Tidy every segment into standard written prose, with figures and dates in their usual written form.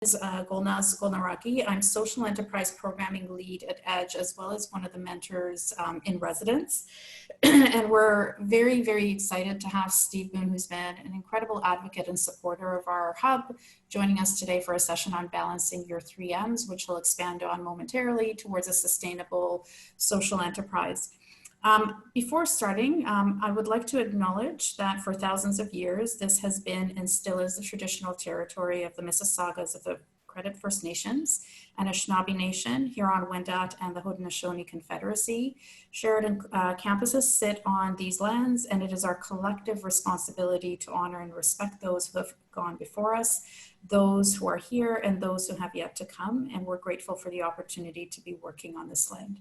Is Golnaz Golnaraki. I'm Social Enterprise Programming Lead at EDGE, as well as one of the mentors in residence. And we're very, very excited to have Steve Boone, who's been an incredible advocate and supporter of our hub, joining us today for a session on balancing your 3Ms, which he'll expand on momentarily, towards a sustainable social enterprise. Before starting, I would like to acknowledge that for thousands of years, this has been and still is the traditional territory of the Mississaugas of the Credit First Nations and Anishinaabe Nation, Huron-Wendat, and the Haudenosaunee Confederacy. Sheridan campuses sit on these lands, and it is our collective responsibility to honor and respect those who have gone before us, those who are here, and those who have yet to come. And we're grateful for the opportunity to be working on this land.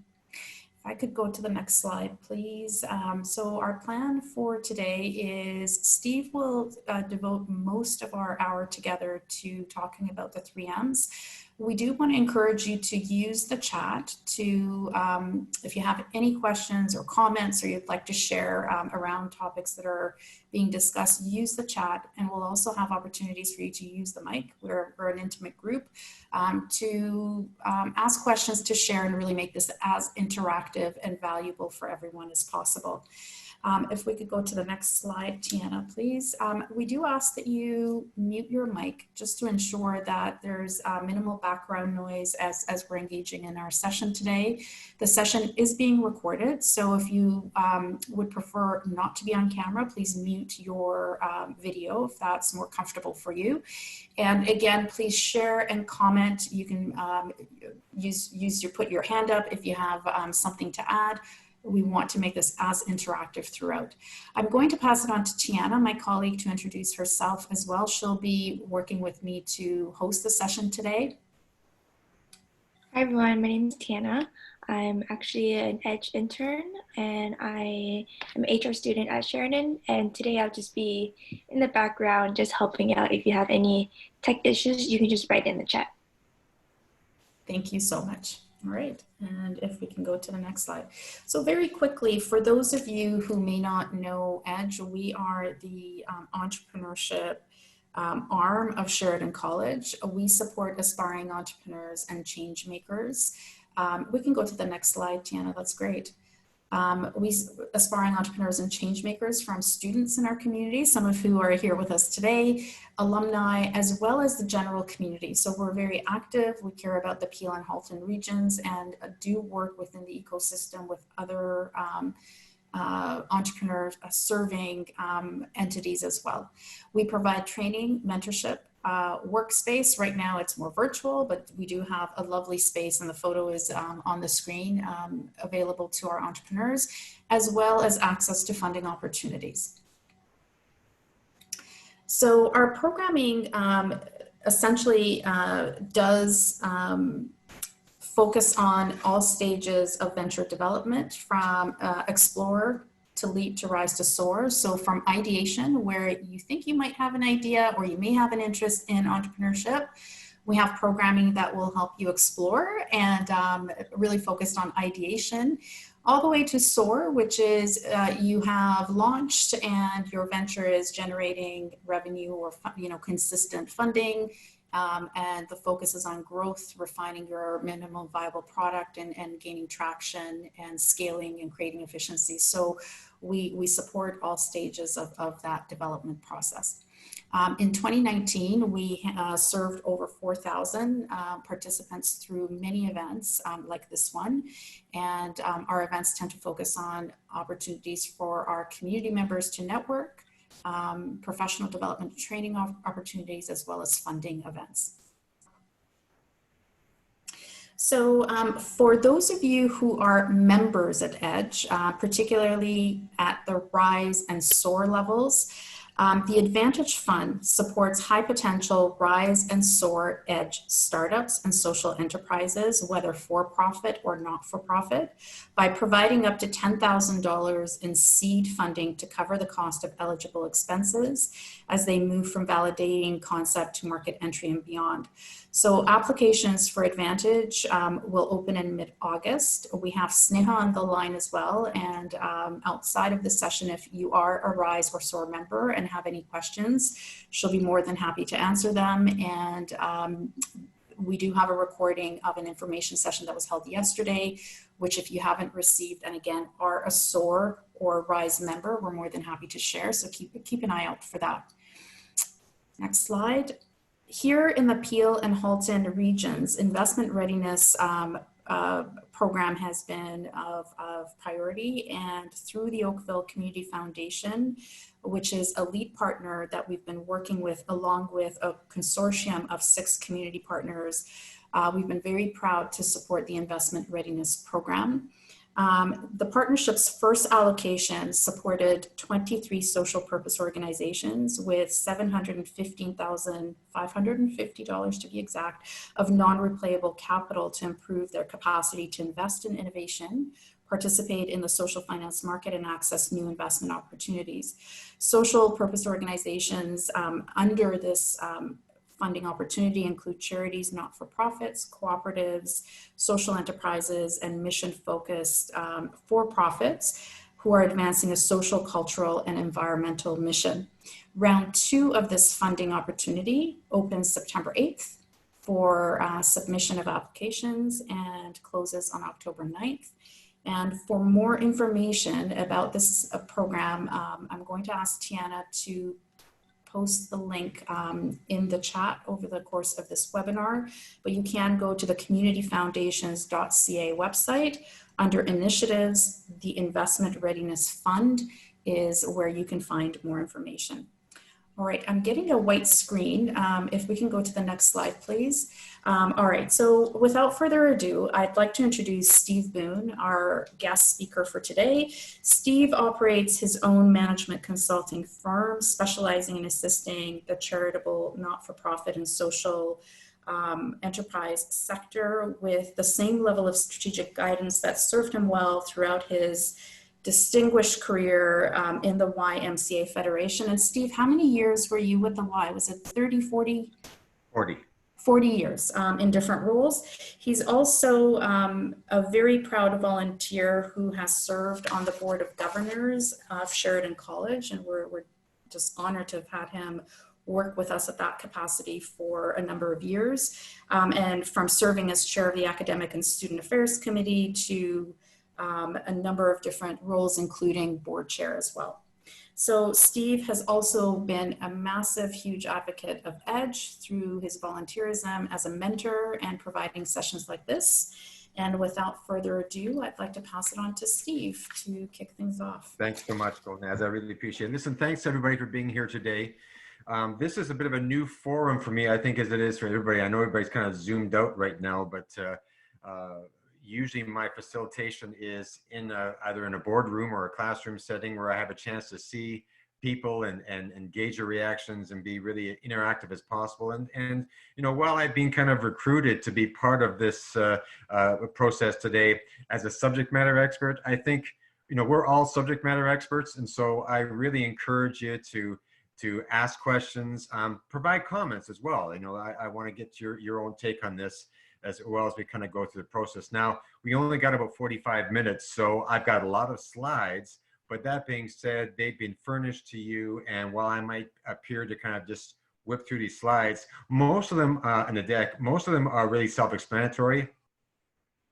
If I could go to the next slide, please. So our plan for today is Steve will devote most of our hour together to talking about the 3Ms. We do want to encourage you to use the chat to, if you have any questions or comments or you'd like to share around topics that are being discussed, use the chat, and we'll also have opportunities for you to use the mic. We're an intimate group to ask questions, to share, and really make this as interactive and valuable for everyone as possible. If we could go to the next slide, Tiana, please. We do ask that you mute your mic just to ensure that there's minimal background noise as we're engaging in our session today. The session is being recorded, so if you would prefer not to be on camera, please mute your video if that's more comfortable for you. And again, please share and comment. You can put your hand up if you have something to add. We want to make this as interactive throughout. I'm going to pass it on to Tiana, my colleague, to introduce herself as well. She'll be working with me to host the session today. Hi everyone, my name is Tiana. I'm actually an EDGE intern and I am an HR student at Sheridan, and today I'll just be in the background just helping out. If you have any tech issues, you can just write in the chat. Thank you so much. All right, and if we can go to the next slide. So very quickly, for those of you who may not know EDGE, we are the entrepreneurship arm of Sheridan College. We support aspiring entrepreneurs and change makers. We can go to the next slide, Tiana, that's great. We aspiring entrepreneurs and change makers from students in our community, some of who are here with us today, alumni, as well as the general community. So we're very active. We care about the Peel and Halton regions and do work within the ecosystem with other entrepreneurs serving entities as well. We provide training, mentorship, workspace. Right now it's more virtual, but we do have a lovely space, and the photo is on the screen available to our entrepreneurs, as well as access to funding opportunities. So our programming essentially does focus on all stages of venture development, from explore to leap to rise to soar. So from ideation, where you think you might have an idea or you may have an interest in entrepreneurship, we have programming that will help you explore and really focused on ideation, all the way to soar, which is you have launched and your venture is generating revenue or consistent funding. And the focus is on growth, refining your minimum viable product and gaining traction and scaling and creating efficiency. So we support all stages of that development process. In 2019, we served over 4,000 participants through many events like this one. And our events tend to focus on opportunities for our community members to network, professional development training opportunities, as well as funding events. So for those of you who are members at EDGE, particularly at the Rise and Soar levels, the Advantage Fund supports high potential Rise and Soar EDGE startups and social enterprises, whether for-profit or not-for-profit, by providing up to $10,000 in seed funding to cover the cost of eligible expenses, as they move from validating concept to market entry and beyond. So applications for Advantage will open in mid-August. We have Sneha on the line as well. And outside of the session, if you are a RISE or SOAR member and have any questions, she'll be more than happy to answer them. And we do have a recording of an information session that was held yesterday, which if you haven't received, and again, are a SOAR or RISE member, we're more than happy to share. So keep an eye out for that. Next slide. Here in the Peel and Halton regions, investment readiness program has been of priority, and through the Oakville Community Foundation, which is a lead partner that we've been working with along with a consortium of 6 community partners, we've been very proud to support the investment readiness program. The partnership's first allocation supported 23 social purpose organizations with $715,550 to be exact of non-replayable capital to improve their capacity to invest in innovation, participate in the social finance market, and access new investment opportunities. Social purpose organizations under this funding opportunity include charities, not-for-profits, cooperatives, social enterprises, and mission-focused for-profits who are advancing a social, cultural, and environmental mission. Round 2 of this funding opportunity opens September 8th for submission of applications and closes on October 9th. And for more information about this program, I'm going to ask Tiana to post the link in the chat over the course of this webinar, but you can go to the communityfoundations.ca website. Under initiatives, the Investment Readiness Fund is where you can find more information. All right, I'm getting a white screen. If we can go to the next slide, please. All right, so without further ado, I'd like to introduce Steve Boone, our guest speaker for today. Steve operates his own management consulting firm, specializing in assisting the charitable, not-for-profit, and social enterprise sector with the same level of strategic guidance that served him well throughout his distinguished career in the YMCA Federation. And Steve, how many years were you with the Y? Was it 30, 40? 40. 40 years in different roles. He's also a very proud volunteer who has served on the board of governors of Sheridan College, and we're just honored to have had him work with us at that capacity for a number of years. And from serving as chair of the Academic and Student Affairs Committee to a number of different roles, including board chair as well. So Steve has also been a massive, huge advocate of EDGE through his volunteerism as a mentor and providing sessions like this. And without further ado, I'd like to pass it on to Steve to kick things off. Thanks so much, Golnaz. I really appreciate it. Listen, thanks everybody for being here today. This is a bit of a new forum for me, I think, as it is for everybody. I know everybody's kind of zoomed out right now, but usually my facilitation is in either in a boardroom or a classroom setting where I have a chance to see people and engage their reactions and be really interactive as possible. And you know, while I've been kind of recruited to be part of this process today as a subject matter expert, I think, you know, we're all subject matter experts. And so I really encourage you to ask questions, provide comments as well. You know, I want to get your own take on this as well as we kind of go through the process. Now, we only got about 45 minutes, so I've got a lot of slides, but that being said, they've been furnished to you, and while I might appear to kind of just whip through these slides, most of them in the deck, most of them are really self-explanatory,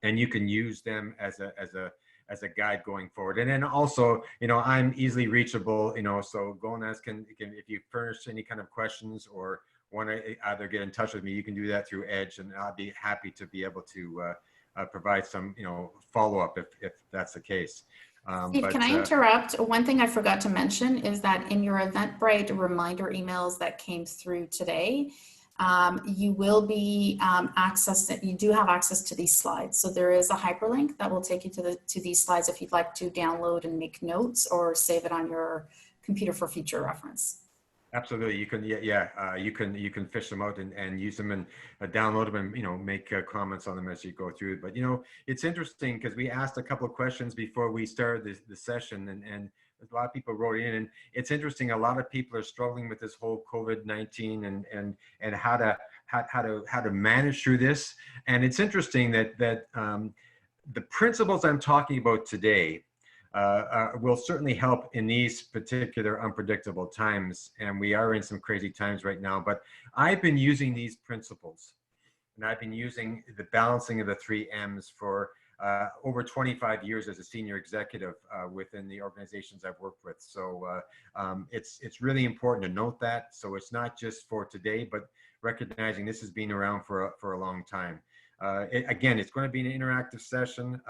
and you can use them as a guide going forward. And then also, you know, I'm easily reachable, you know, so Golnaz can if you furnish any kind of questions or want to either get in touch with me, you can do that through EDGE, and I'll be happy to be able to provide some, you know, follow-up if that's the case. Steve, can I interrupt? One thing I forgot to mention is that in your Eventbrite reminder emails that came through today, you will be you do have access to these slides. So there is a hyperlink that will take you to these slides if you'd like to download and make notes or save it on your computer for future reference. Absolutely, you can, you can fish them out and use them and download them and, you know, make comments on them as you go through. But, you know, it's interesting because we asked a couple of questions before we started the session, and a lot of people wrote in, and it's interesting. A lot of people are struggling with this whole COVID-19 and how to manage through this. And it's interesting that the principles I'm talking about today will certainly help in these particular unpredictable times. And we are in some crazy times right now, but I've been using these principles, and I've been using the balancing of the 3 M's for over 25 years as a senior executive within the organizations I've worked with. So it's really important to note that. So it's not just for today, but recognizing this has been around for a long time. Again, it's going to be an interactive session.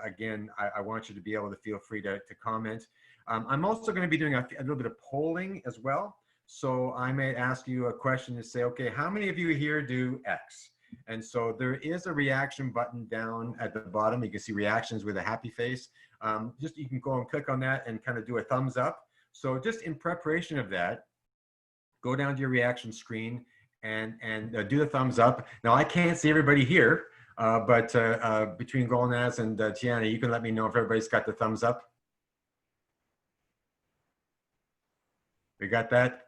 Again, I want you to be able to feel free to comment. I'm also going to be doing a little bit of polling as well. So I may ask you a question to say, okay, how many of you here do X? And so there is a reaction button down at the bottom. You can see reactions with a happy face. Just you can go and click on that and kind of do a thumbs up. So just in preparation of that, go down to your reaction screen and do the thumbs up. Now I can't see everybody here, but between Golnaz and Tiana, you can let me know if everybody's got the thumbs up. We got that?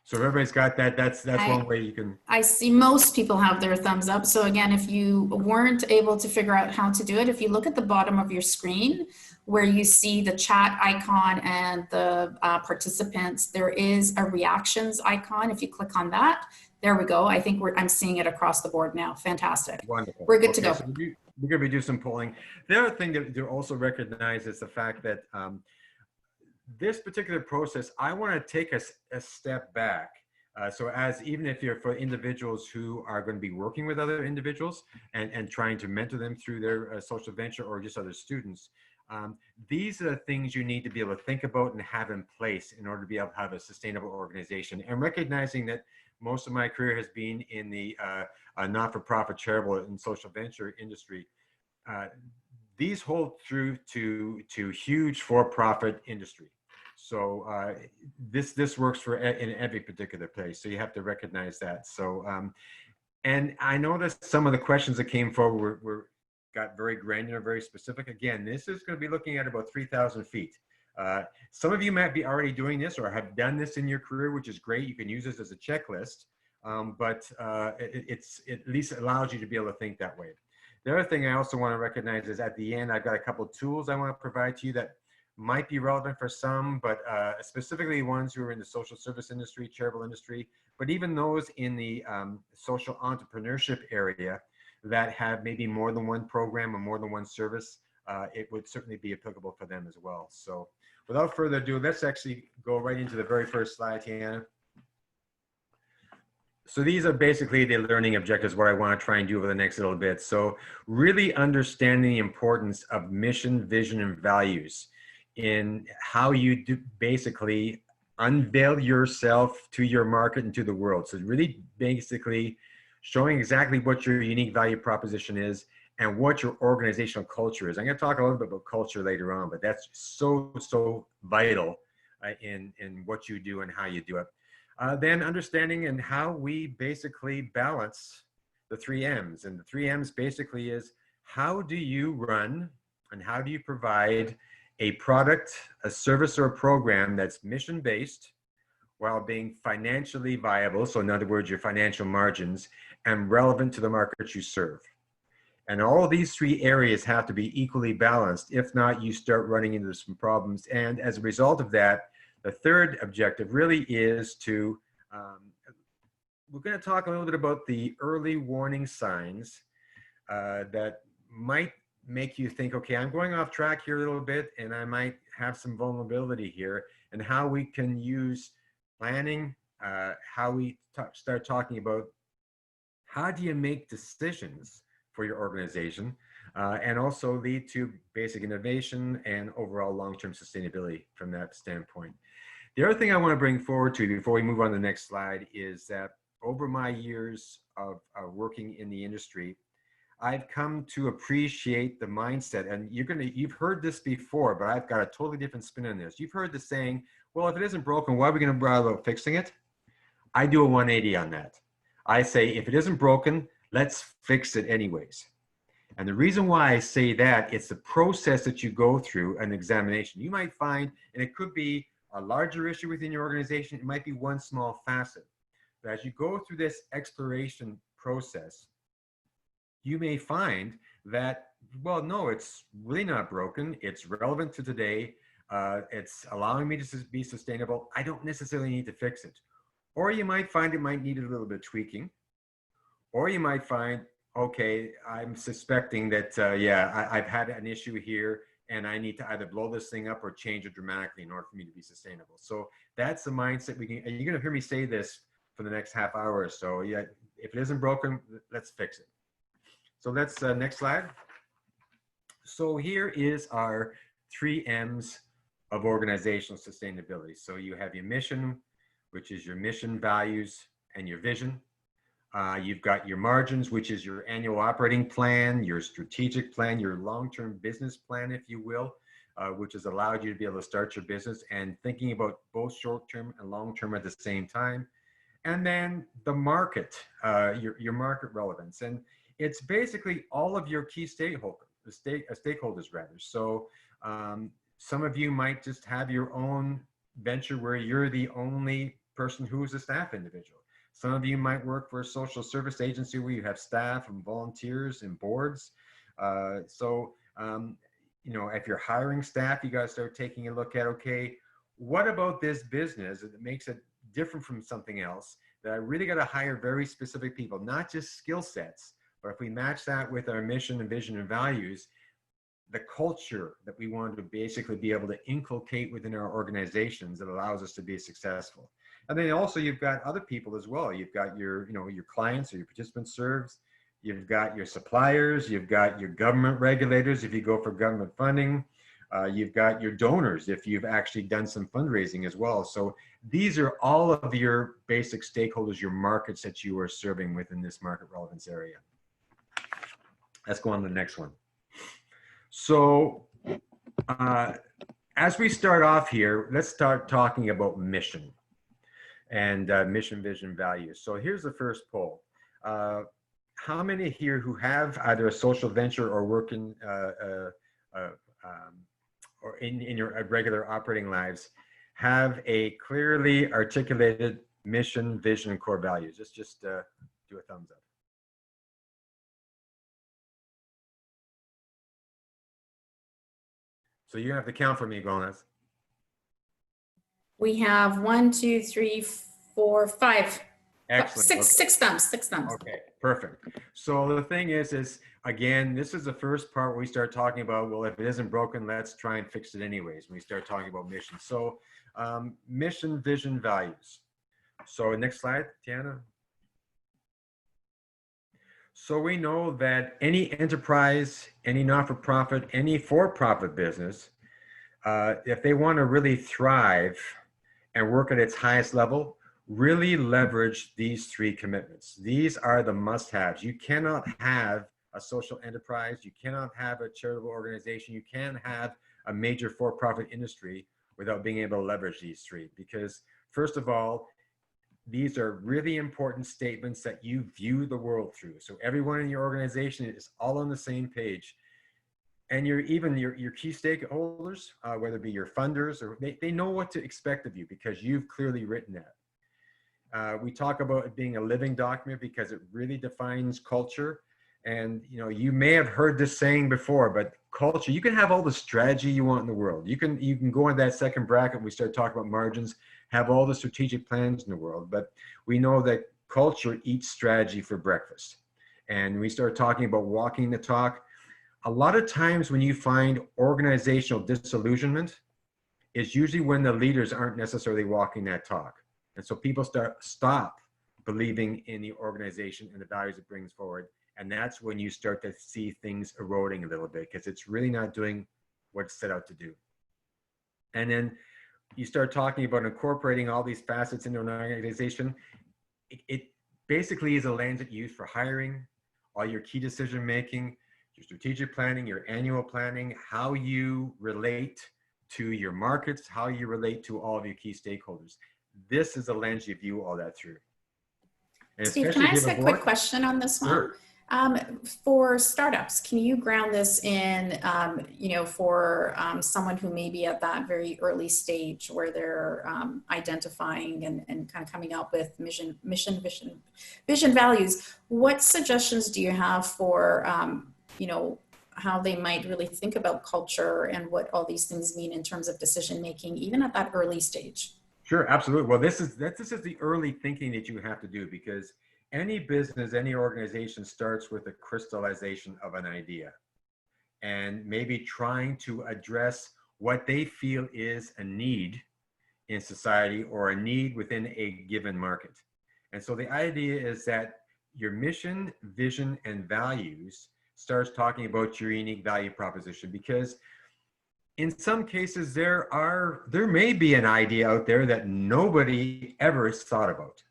So if everybody's got that, that's one way you can. I see most people have their thumbs up. So again, if you weren't able to figure out how to do it, if you look at the bottom of your screen where you see the chat icon and the participants, there is a reactions icon. If you click on that, there we go. I think I'm seeing it across the board now. Fantastic. Wonderful. We're good to go. So we're going to do some polling. The other thing to also recognize is the fact that this particular process, I want to take a step back. So even if you're for individuals who are going to be working with other individuals and trying to mentor them through their social venture, or just other students, these are the things you need to be able to think about and have in place in order to be able to have a sustainable organization. And recognizing that most of my career has been in the not-for-profit, charitable, and social venture industry. These hold through to huge for-profit industry. So this works for in every particular place. So you have to recognize that. So and I noticed some of the questions that came forward got very granular, very specific. Again, this is going to be looking at about 3,000 feet. Some of you might be already doing this or have done this in your career, which is great. You can use this as a checklist, but it at least allows you to be able to think that way. The other thing I also want to recognize is at the end, I've got a couple of tools I want to provide to you that might be relevant for some, but specifically ones who are in the social service industry, charitable industry, but even those in the social entrepreneurship area that have maybe more than one program or more than one service, it would certainly be applicable for them as well. So without further ado, let's actually go right into the very first slide, Tiana. So these are basically the learning objectives, what I want to try and do over the next little bit. So really understanding the importance of mission, vision, and values in how you do basically unveil yourself to your market and to the world. So really basically showing exactly what your unique value proposition is and what your organizational culture is. I'm going to talk a little bit about culture later on, but that's so vital in what you do and how you do it. Then understanding and how we basically balance the 3 M's. And the 3 M's basically is how do you run and how do you provide a product, a service, or a program that's mission-based while being financially viable. So in other words, your financial margins, and relevant to the market you serve. And all of these 3 areas have to be equally balanced. If not, you start running into some problems. And as a result of that, the third objective really is to, we're going to talk a little bit about the early warning signs that might make you think, okay, I'm going off track here a little bit and I might have some vulnerability here, and how we can use planning, how we start talking about how do you make decisions for your organization, and also lead to basic innovation and overall long-term sustainability from that standpoint. The other thing I want to bring forward to you before we move on to the next slide is that over my years of working in the industry, I've come to appreciate the mindset, and you've heard this before, but I've got a totally different spin on this. You've heard the saying, well, if it isn't broken, why are we going to bother about fixing it? I do a 180 on that. I say, if it isn't broken, let's fix it anyways. And the reason why I say that, it's the process that you go through an examination. You might find, and it could be a larger issue within your organization, it might be one small facet. But as you go through this exploration process, you may find that, well, no, it's really not broken. It's relevant to today. It's allowing me to be sustainable. I don't necessarily need to fix it. Or you might find it might need a little bit of tweaking. Or you might find, okay, I'm suspecting that, yeah, I've had an issue here and I need to either blow this thing up or change it dramatically in order for me to be sustainable. So that's the mindset we can, and you're gonna hear me say this for the next half hour or so. Yeah, if it isn't broken, let's fix it. So let's, next slide. So here is our 3 M's of organizational sustainability. So you have your mission, which is your mission, values, and your vision. You've got your margins, which is your annual operating plan, your strategic plan, your long-term business plan, if you will, which has allowed you to be able to start your business and thinking about both short-term and long-term at the same time. And then the market, your market relevance. And it's basically all of your key stakeholders rather. So some of you might just have your own venture where you're the only person who is a staff individual. Some of you might work for a social service agency where you have staff and volunteers and boards. You know, if you're hiring staff, you got to start taking a look at, okay, what about this business that makes it different from something else, that I really got to hire very specific people, not just skill sets, but if we match that with our mission and vision and values, the culture that we want to basically be able to inculcate within our organizations that allows us to be successful. And then also you've got other people as well. You've got your, you know, your clients or your participant serves. You've got your suppliers. You've got your government regulators if you go for government funding. You've got your donors if you've actually done some fundraising as well. So these are all of your basic stakeholders, your markets that you are serving within this market relevance area. Let's go on to the next one. So as we start off here, let's start talking about mission and mission, vision, values. So here's the first poll. How many here who have either a social venture or work in or in your regular operating lives have a clearly articulated mission, vision, and core values? Let's just do a thumbs up. So you have to count for me, Gomez. We have 1, 2, 3, 4, 5. Excellent. Okay. Six thumbs. Okay, perfect. So the thing is again, this is the first part where we start talking about, well, if it isn't broken, let's try and fix it anyways when we start talking about mission. So mission, vision, values. So next slide, Tiana. So we know that any enterprise, any not-for-profit, any for-profit business, if they want to really thrive and work at its highest level, really leverage these 3 commitments. These are the must-haves. You cannot have a social enterprise. You cannot have a charitable organization. You can't have a major for-profit industry without being able to leverage these 3. Because first of all, these are really important statements that you view the world through. So everyone in your organization is all on the same page. And your key stakeholders, whether it be your funders, or they know what to expect of you because you've clearly written that. We talk about it being a living document because it really defines culture. And you know, you may have heard this saying before, but culture, you can have all the strategy you want in the world. You can go in that second bracket when we start talking about margins, have all the strategic plans in the world, but we know that culture eats strategy for breakfast. And we start talking about walking the talk. A lot of times when you find organizational disillusionment, it's usually when the leaders aren't necessarily walking that talk. And so people stop believing in the organization and the values it brings forward. And that's when you start to see things eroding a little bit because it's really not doing what it's set out to do. And then you start talking about incorporating all these facets into an organization. It basically is a lens that you use for hiring, all your key decision making, your strategic planning, your annual planning, how you relate to your markets, how you relate to all of your key stakeholders. This is a lens you view all that through. And Steve, can I ask a quick question on this one? Sure. For startups, can you ground this in, for someone who may be at that very early stage where they're identifying and kind of coming up with vision, values? What suggestions do you have for, how they might really think about culture and what all these things mean in terms of decision making, even at that early stage? Sure, absolutely. Well, this is the early thinking that you have to do, because any business, any organization starts with a crystallization of an idea and maybe trying to address what they feel is a need in society or a need within a given market. And so the idea is that your mission, vision, and values starts talking about your unique value proposition, because in some cases there may be an idea out there that nobody ever has thought about.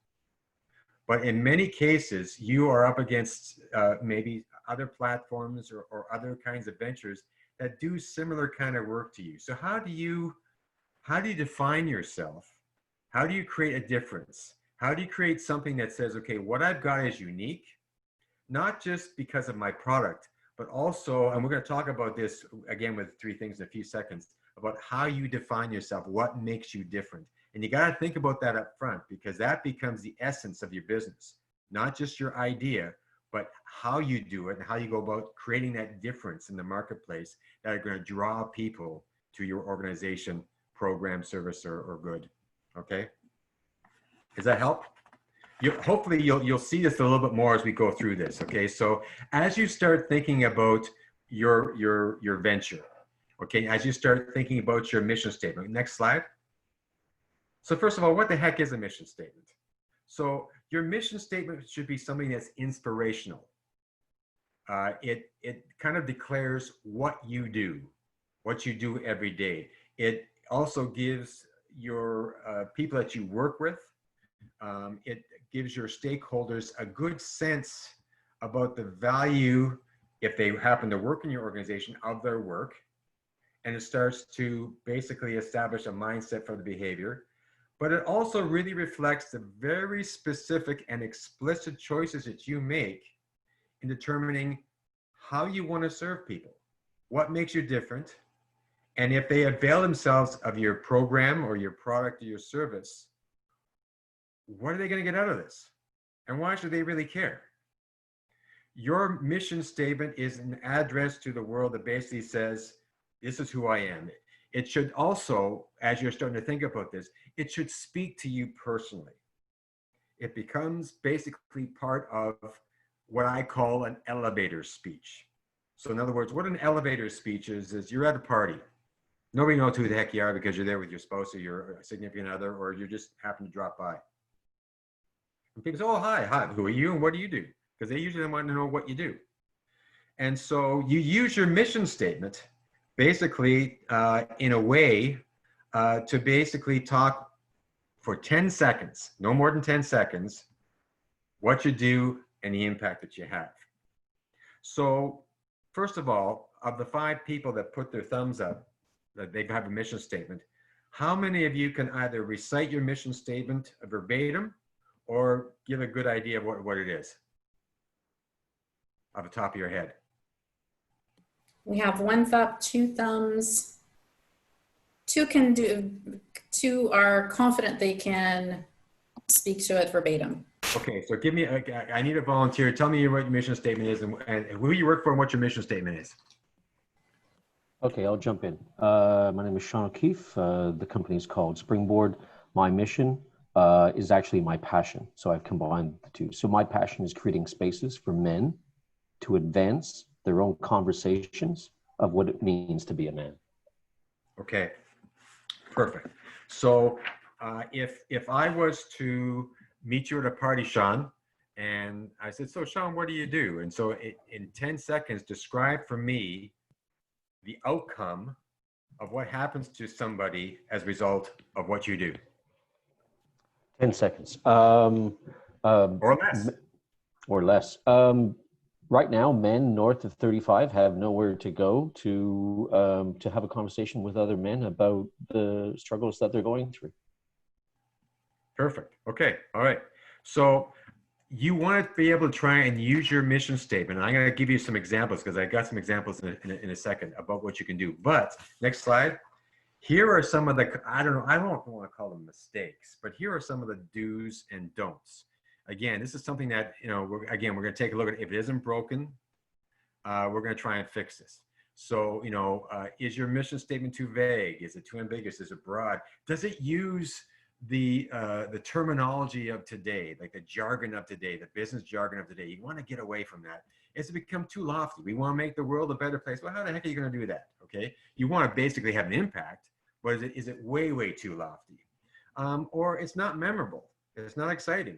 But in many cases, you are up against maybe other platforms or other kinds of ventures that do similar kind of work to you. So how do you define yourself? How do you create a difference? How do you create something that says, okay, what I've got is unique, not just because of my product, but also, and we're going to talk about this again with 3 things in a few seconds, about how you define yourself, what makes you different. And you got to think about that up front, because that becomes the essence of your business, not just your idea, but how you do it and how you go about creating that difference in the marketplace that are going to draw people to your organization, program, service, or good. Okay. Does that help? Hopefully you'll see this a little bit more as we go through this. Okay. So as you start thinking about your venture, okay, as you start thinking about your mission statement, next slide. So first of all, what the heck is a mission statement? So your mission statement should be something that's inspirational. It kind of declares what you do every day. It also gives your people that you work with, it gives your stakeholders a good sense about the value, if they happen to work in your organization, of their work. And it starts to basically establish a mindset for the behavior. But it also really reflects the very specific and explicit choices that you make in determining how you want to serve people, what makes you different, and if they avail themselves of your program or your product or your service, what are they going to get out of this? And why should they really care? Your mission statement is an address to the world that basically says, this is who I am. It should also, as you're starting to think about this, it should speak to you personally. It becomes basically part of what I call an elevator speech. So in other words, what an elevator speech is you're at a party. Nobody knows who the heck you are because you're there with your spouse or your significant other, or you just happen to drop by. And people say, oh, hi, who are you and what do you do? Because they usually want to know what you do. And so you use your mission statement basically in a way to basically talk for 10 seconds, no more than 10 seconds, what you do and the impact that you have. So first of all, of the 5 people that put their thumbs up, that they have a mission statement, how many of you can either recite your mission statement verbatim or give a good idea of what it is off the top of your head? We have 1 thumb, 2 thumbs. 2 are confident they can speak to it verbatim. Okay, so give me, I need a volunteer. Tell me what your mission statement is and who you work for and what your mission statement is. Okay, I'll jump in. My name is Sean O'Keefe. The company is called Springboard. My mission is actually my passion. So I've combined the 2. So my passion is creating spaces for men to advance their own conversations of what it means to be a man. Okay, perfect. So if I was to meet you at a party, Sean, and I said, so Sean, what do you do? And so in 10 seconds, describe for me the outcome of what happens to somebody as a result of what you do. 10 seconds. Or less. Or less. Right now, men north of 35 have nowhere to go to have a conversation with other men about the struggles that they're going through. Perfect. Okay. All right. So you want to be able to try and use your mission statement. I'm going to give you some examples because I got some examples in a second about what you can do. But next slide. Here are some of the, I don't know, I don't want to call them mistakes, but here are some of the do's and don'ts. Again, this is something that, you know, we're going to take a look at. If it isn't broken, we're going to try and fix this. So, you know, is your mission statement too vague? Is it too ambiguous? Is it broad? Does it use the terminology of today, like the jargon of today, the business jargon of today? You want to get away from that. It's become too lofty. We want to make the world a better place. Well, how the heck are you going to do that? Okay, you want to basically have an impact, but is it way, way too lofty? Or it's not memorable. It's not exciting.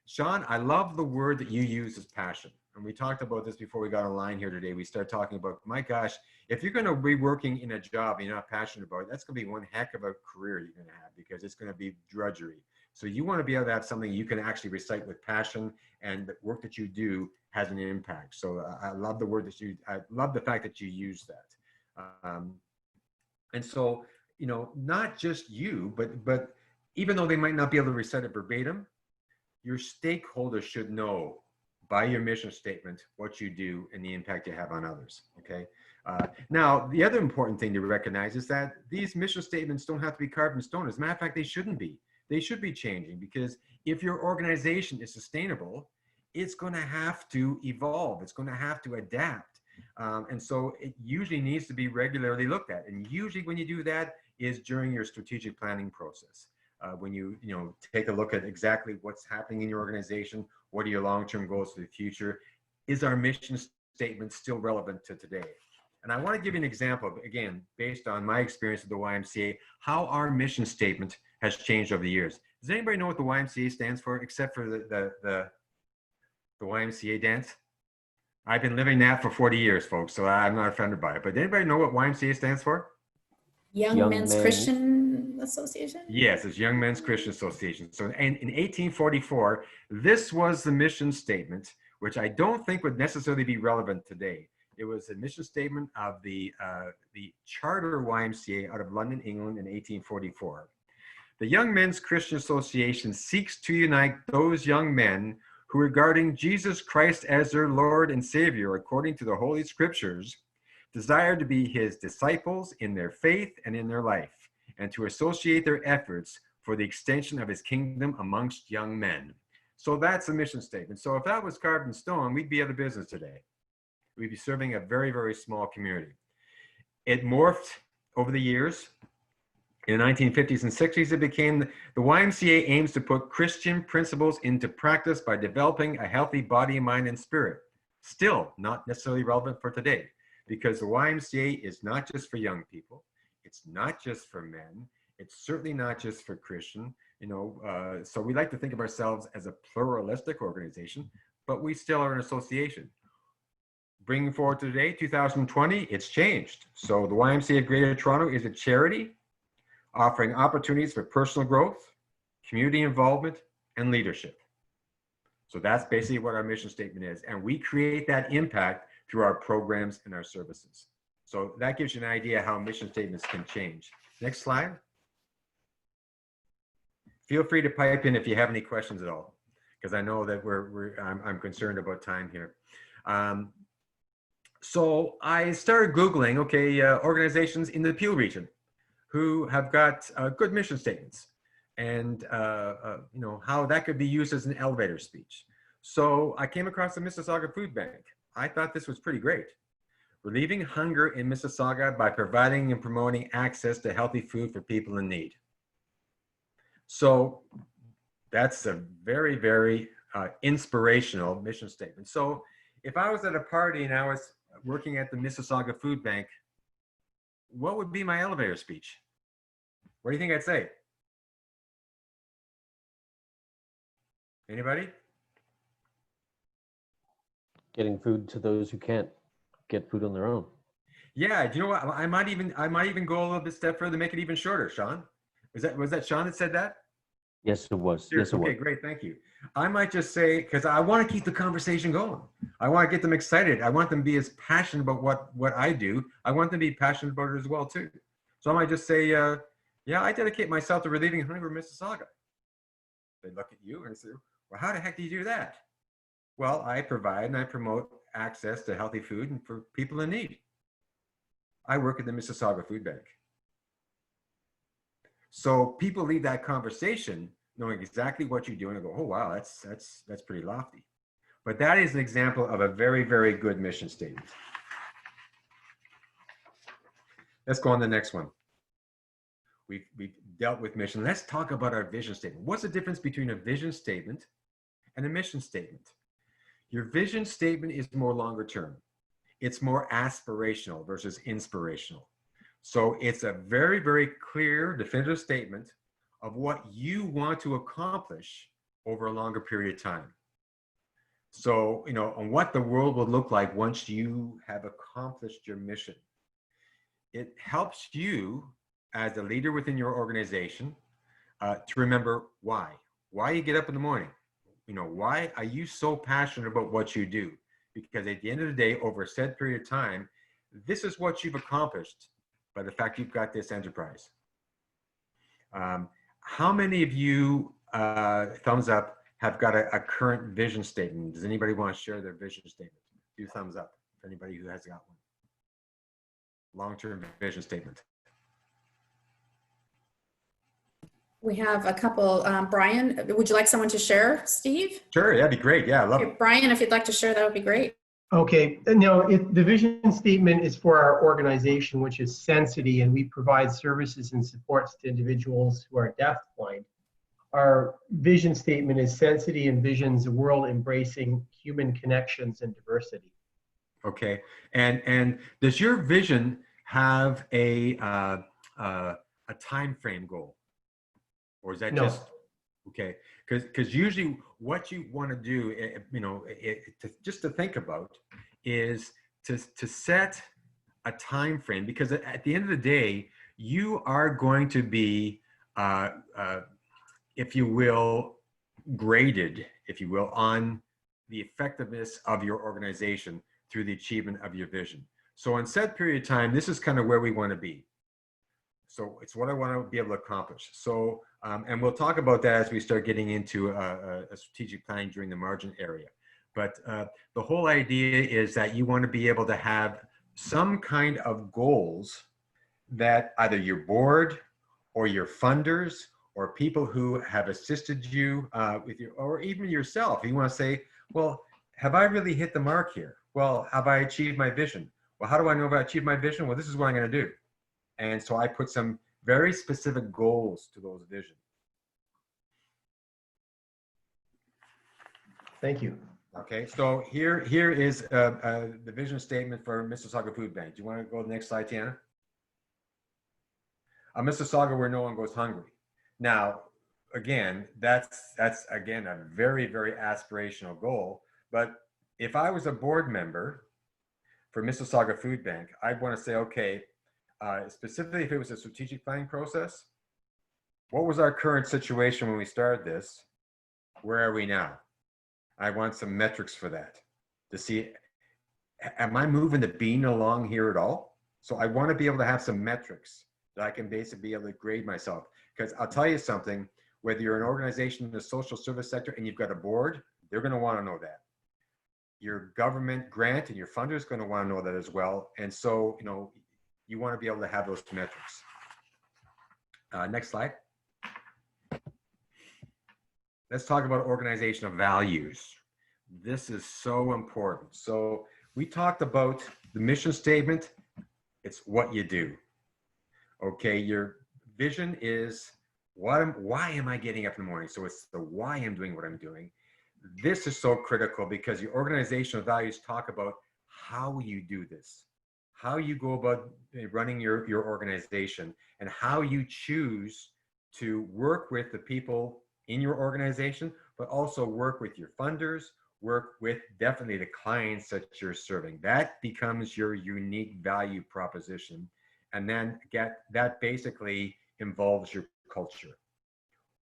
Sean, I love the word that you use as passion. And we talked about this before we got online here today. We started talking about, my gosh, if you're going to be working in a job and you're not passionate about it, that's going to be one heck of a career you're going to have, because it's going to be drudgery. So you want to be able to have something you can actually recite with passion, and the work that you do has an impact. So I love the word that I love the fact that you use that. And so, you know, not just you, but even though they might not be able to recite it verbatim, your stakeholders should know by your mission statement what you do and the impact you have on others. Okay. Now, the other important thing to recognize is that these mission statements don't have to be carved in stone. As a matter of fact, they shouldn't be. They should be changing, because if your organization is sustainable, it's going to have to evolve. It's going to have to adapt. And so it usually needs to be regularly looked at. And usually when you do that is during your strategic planning process. When you take a look at exactly what's happening in your organization, what are your long-term goals for the future? Is our mission statement still relevant to today? And I want to give you an example, again, based on my experience at the YMCA, how our mission statement has changed over the years. Does anybody know what the YMCA stands for, except for the YMCA dance? I've been living that for 40 years, folks, so I'm not offended by it. But does anybody know what YMCA stands for? Young Men's Christian Association? Yes, it's Young Men's Christian Association. So in 1844, this was the mission statement, which I don't think would necessarily be relevant today. It was a mission statement of the charter YMCA out of London, England in 1844. The Young Men's Christian Association seeks to unite those young men who, regarding Jesus Christ as their Lord and Savior according to the Holy Scriptures, desire to be his disciples in their faith and in their life, and to associate their efforts for the extension of his kingdom amongst young men. So that's the mission statement. So if that was carved in stone, we'd be out of business today. We'd be serving a very, very small community. It morphed over the years. In the 1950s and 60s, it became the YMCA aims to put Christian principles into practice by developing a healthy body, mind, and spirit. Still not necessarily relevant for today, because the YMCA is not just for young people. It's not just for men. It's certainly not just for Christian. So we like to think of ourselves as a pluralistic organization, but we still are an association. Bringing forward to today, 2020, it's changed. So the YMCA of Greater Toronto is a charity offering opportunities for personal growth, community involvement, and leadership. So that's basically what our mission statement is. And we create that impact through our programs and our services. So that gives you an idea how mission statements can change. Next slide. Feel free to pipe in if you have any questions at all, because I know that I'm concerned about time here. So I started Googling, organizations in the Peel region who have got good mission statements, and how that could be used as an elevator speech. So I came across the Mississauga Food Bank. I thought this was pretty great. Relieving hunger in Mississauga by providing and promoting access to healthy food for people in need. So that's a very, very inspirational mission statement. So if I was at a party and I was working at the Mississauga Food Bank, what would be my elevator speech? What do you think I'd say? Anybody? Getting food to those who can't get food on their own. Yeah, do you know what? I might even go a little bit step further, make it even shorter. Sean, was that Sean that said that? Yes, it was. Sure. Yes, it was. Okay, great, thank you. I might just say, because I want to keep the conversation going. I want to get them excited. I want them to be as passionate about what I do. I want them to be passionate about it as well too. So I might just say, yeah, I dedicate myself to relieving hunger in Mississauga. They look at you and say, well, how the heck do you do that? Well, I provide and I promote access to healthy food and for people in need. I work at the Mississauga Food Bank. So people leave that conversation knowing exactly what you do and go, oh, wow, that's pretty lofty. But that is an example of a very, very good mission statement. Let's go on to the next one. We've dealt with mission. Let's talk about our vision statement. What's the difference between a vision statement and a mission statement? Your vision statement is more longer term. It's more aspirational versus inspirational. So it's a very, very clear, definitive statement of what you want to accomplish over a longer period of time. So, you know, on what the world will look like once you have accomplished your mission. It helps you as a leader within your organization to remember why you get up in the morning. You know, why are you so passionate about what you do? Because at the end of the day, over a set period of time, this is what you've accomplished by the fact you've got this enterprise. How many of you, thumbs up, have got a current vision statement? Does anybody want to share their vision statement? Do thumbs up for anybody who has got one. Long-term vision statement. We have a couple. Brian, would you like someone to share, Steve? Sure, that'd be great. Yeah, I love it. Brian, if you'd like to share, that would be great. Okay, no, the vision statement is for our organization, which is Sensity, and we provide services and supports to individuals who are deafblind. Our vision statement is Sensity envisions a world embracing human connections and diversity. Okay, and does your vision have a time frame goal, or is that No. just okay? Because usually what you want to do, you know, just to think about is to set a time frame, because at the end of the day, you are going to be, if you will, graded, if you will, on the effectiveness of your organization through the achievement of your vision. So in set period of time, this is kind of where we want to be. So it's what I want to be able to accomplish. So, and we'll talk about that as we start getting into a strategic planning during the margin area. But the whole idea is that you want to be able to have some kind of goals that either your board or your funders or people who have assisted you with your, or even yourself, you want to say, well, have I really hit the mark here? Well, have I achieved my vision? Well, how do I know if I achieved my vision? Well, this is what I'm going to do. And so I put some very specific goals to those visions. Thank you. Okay, so here is the vision statement for Mississauga Food Bank. Do you want to go to the next slide, Tiana? Mississauga, where no one goes hungry. Now, again, that's again a very, very aspirational goal. But if I was a board member for Mississauga Food Bank, I'd want to say, okay, specifically if it was a strategic planning process, what was our current situation when we started this? Where are we now? I want some metrics for that to see, am I moving the bean along here at all? So I want to be able to have some metrics that I can basically be able to grade myself. Because I'll tell you something, whether you're an organization in the social service sector and you've got a board, they're going to want to know that. Your government grant and your funder is going to want to know that as well. And so, you know, you want to be able to have those metrics. Next slide. Let's talk about organizational values. This is so important. So we talked about the mission statement. It's what you do. Okay, your vision is why am I getting up in the morning? So it's the why I'm doing what I'm doing. This is so critical because your organizational values talk about how you do this, how you go about running your organization, and how you choose to work with the people in your organization, but also work with your funders, work with definitely the clients that you're serving. That becomes your unique value proposition. And then that basically involves your culture.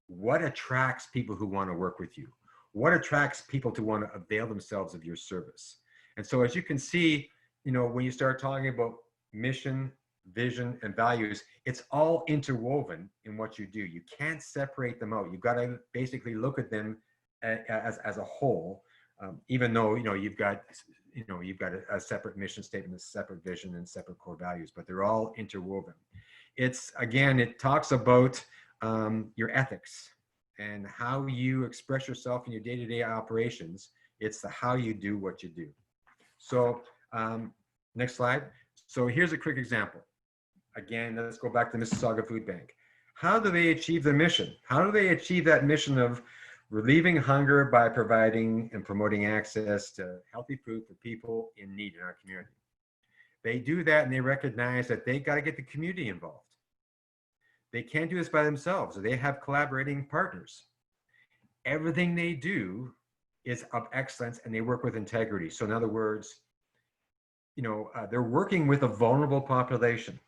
What attracts people who want to work with you? What attracts people to want to avail themselves of your service? And so as you can see, you know, when you start talking about mission, vision, and values, it's all interwoven in what you do. You can't separate them out. You've got to basically look at them as a whole, even though, you've got a separate mission statement, a separate vision, and separate core values, but they're all interwoven. It talks about your ethics and how you express yourself in your day-to-day operations. It's the how you do what you do. So next slide. So here's a quick example. Again, let's go back to Mississauga Food Bank. How do they achieve their mission? How do they achieve that mission of relieving hunger by providing and promoting access to healthy food for people in need in our community? They do that, and they recognize that they got to get the community involved. They can't do this by themselves, so they have collaborating partners. Everything they do is of excellence, and they work with integrity. So in other words, they're working with a vulnerable population,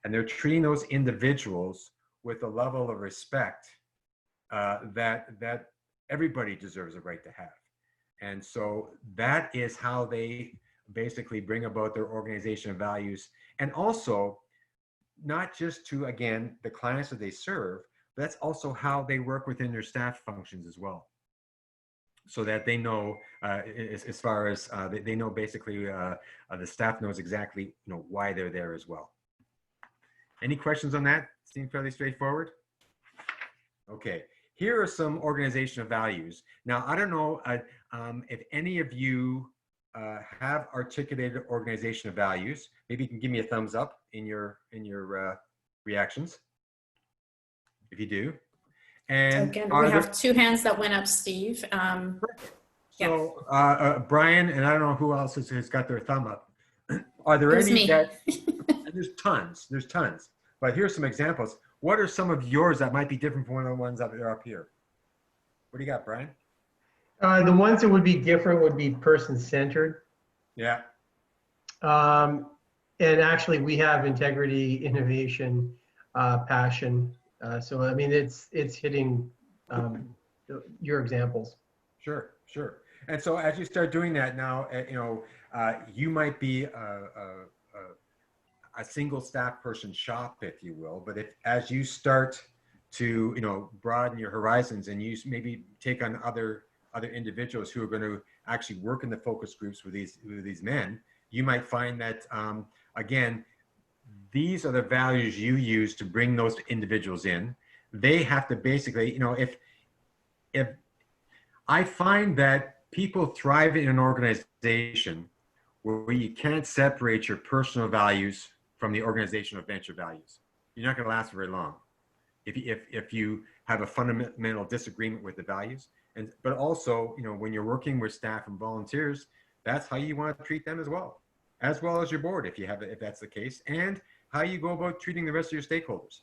and they're treating those individuals with a level of respect that everybody deserves a right to have. And so that is how they basically bring about their organizational values, and also not just to, again, the clients that they serve, but that's also how they work within their staff functions as well. So that they know, as far as they know, basically the staff knows exactly why they're there as well. Any questions on that? Seems fairly straightforward. Okay, here are some organizational values. Now, I don't know if any of you have articulated organizational values. Maybe you can give me a thumbs up in your reactions if you do. And again, we have 2 hands that went up, Steve. So Brian, and I don't know who else has got their thumb up. Are there any that, there's tons, but here's some examples. What are some of yours that might be different from one of the ones that are up here? What do you got, Brian? The ones that would be different would be person-centered. Yeah. And actually we have integrity, innovation, passion. So I mean, it's hitting your examples. Sure. And so as you start doing that now, you might be a single staff person shop, if you will. But as you start to broaden your horizons, and you maybe take on other individuals who are going to actually work in the focus groups with these men, you might find that again, these are the values you use to bring those individuals in. They have to basically, if I find that people thrive in an organization where you can't separate your personal values from the organizational venture values, you're not going to last very long. If you have a fundamental disagreement with the values, but also, when you're working with staff and volunteers, that's how you want to treat them as well as your board, if that's the case, and how you go about treating the rest of your stakeholders.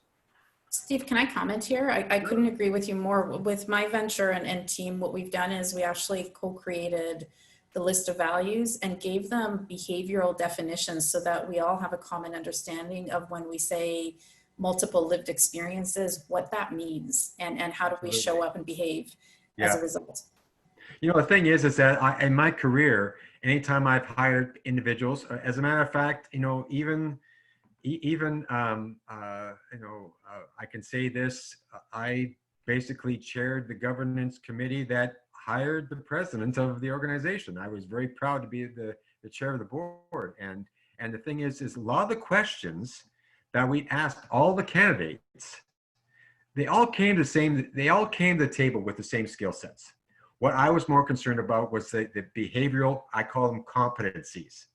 Steve, can I comment here? I couldn't agree with you more. With my venture and team, what we've done is we actually co-created the list of values and gave them behavioral definitions so that we all have a common understanding of when we say multiple lived experiences, what that means, and how do we show up and behave as a result. The thing is that in my career, anytime I've hired individuals, as a matter of fact, even I can say this, I basically chaired the governance committee that hired the president of the organization. I was very proud to be the chair of the board. And the thing is a lot of the questions that we asked all the candidates, they all came to the table with the same skill sets. What I was more concerned about was the behavioral, I call them competencies.